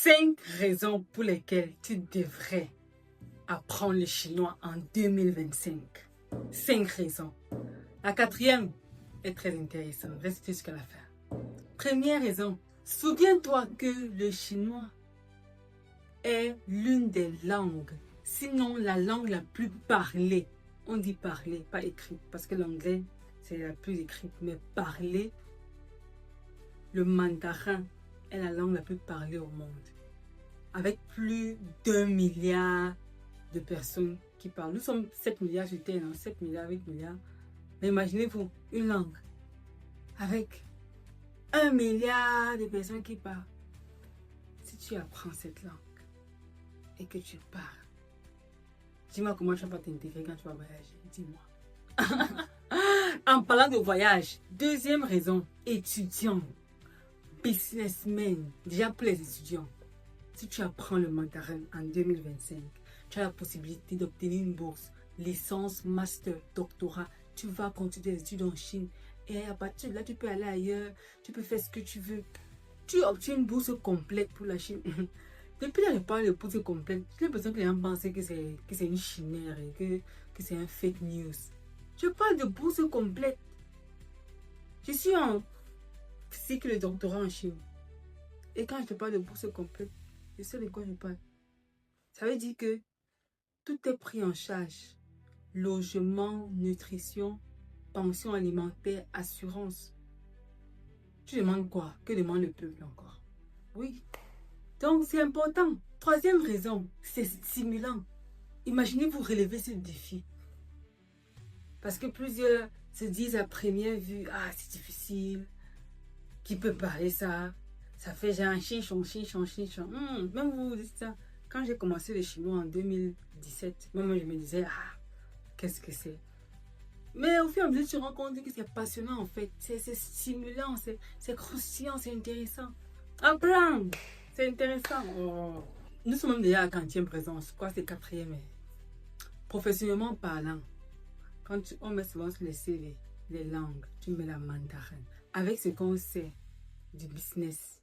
5 raisons pour lesquelles tu devrais apprendre le chinois en 2025. 5 raisons. La quatrième est très intéressante. Reste jusqu'à la fin. Première raison. Souviens-toi que le chinois est l'une des langues, sinon la langue la plus parlée. On dit parler, pas écrite, parce que l'anglais, c'est la plus écrite. Mais parler, le mandarin est la langue la plus parlée au monde. Avec plus d'1 milliard de personnes qui parlent. Nous sommes 7 milliards sur Terre, 7 milliards, 8 milliards. Mais imaginez-vous une langue avec 1 milliard de personnes qui parlent. Si tu apprends cette langue et que tu parles, dis-moi comment tu vas t'intégrer quand tu vas voyager. Dis-moi. En parlant de voyage, deuxième raison, étudiant, businessman, déjà pour les étudiants. Si tu apprends le mandarin en 2025, tu as la possibilité d'obtenir une bourse, licence, master, doctorat. Tu vas continuer tes études en Chine et à partir de là, tu peux aller ailleurs, tu peux faire ce que tu veux. Tu obtiens une bourse complète pour la Chine. Depuis là, je parle de bourse complète. J'ai l'impression que les gens pensent que c'est une chimère et que c'est un fake news. Je parle de bourse complète. Je suis en cycle de doctorat en Chine. Et quand je te parle de bourse complète, je sais de quoi je parle. Ça veut dire que tout est pris en charge. Logement, nutrition, pension alimentaire, assurance. Tu demandes quoi? Que demande le peuple encore? Oui. Donc c'est important. Troisième raison, c'est stimulant. Imaginez-vous relever ce défi. Parce que plusieurs se disent à première vue, ah c'est difficile. Qui peut parler ça? Ça fait genre chinchon. Même vous dites ça. Quand j'ai commencé le chinois en 2017, même je me disais, ah, qu'est-ce que c'est? Mais au fur et à mesure, tu te rends compte que c'est passionnant en fait. C'est stimulant, c'est croustillant, c'est intéressant. Apprends! C'est intéressant. Oh. Nous sommes même déjà à la 40e présence. Quoi, c'est 4e. Professionnellement parlant, quand on met souvent sur les CV, les langues, tu mets la mandarin. Avec ce qu'on sait du business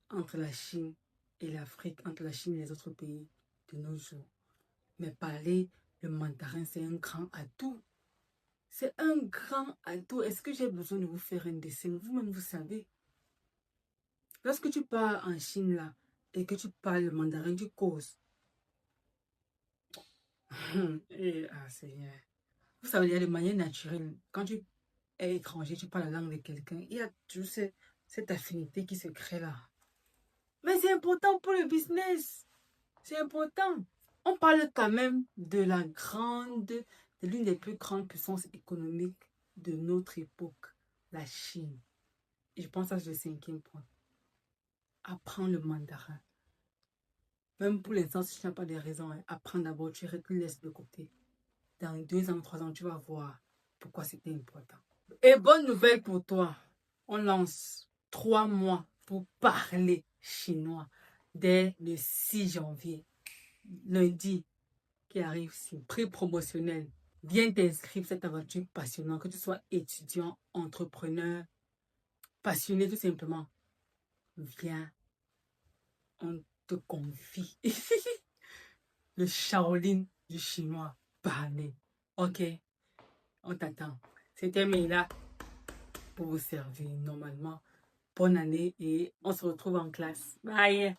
entre la Chine et l'Afrique, entre la Chine et les autres pays de nos jours. Mais parler le mandarin, c'est un grand atout. C'est un grand atout. Est-ce que j'ai besoin de vous faire un dessin? Vous-même, vous savez. Lorsque tu pars en Chine, là, et que tu parles le mandarin, tu causes. Seigneur. Vous savez, il y a de manière naturelle. Quand tu es étranger, tu parles la langue de quelqu'un, il y a toujours cette affinité qui se crée là. Mais c'est important pour le business. C'est important. On parle quand même de l'une des plus grandes puissances économiques de notre époque, la Chine. Et je pense que c'est le 5e point. Apprends le mandarin. Même pour l'instant, si tu n'as pas de raison, apprends d'abord, tu laisses de côté. Dans 2 ans, 3 ans, tu vas voir pourquoi c'était important. Et bonne nouvelle pour toi, on lance 3 mois pour parler chinois dès le 6 janvier. Lundi qui arrive, c'est prix promotionnel. Viens t'inscrire cette aventure passionnante, que tu sois étudiant, entrepreneur, passionné tout simplement. Viens, on te confie. Le Shaolin du chinois parler. Ok, on t'attend. C'était Meila pour vous servir normalement. Bonne année et on se retrouve en classe. Bye!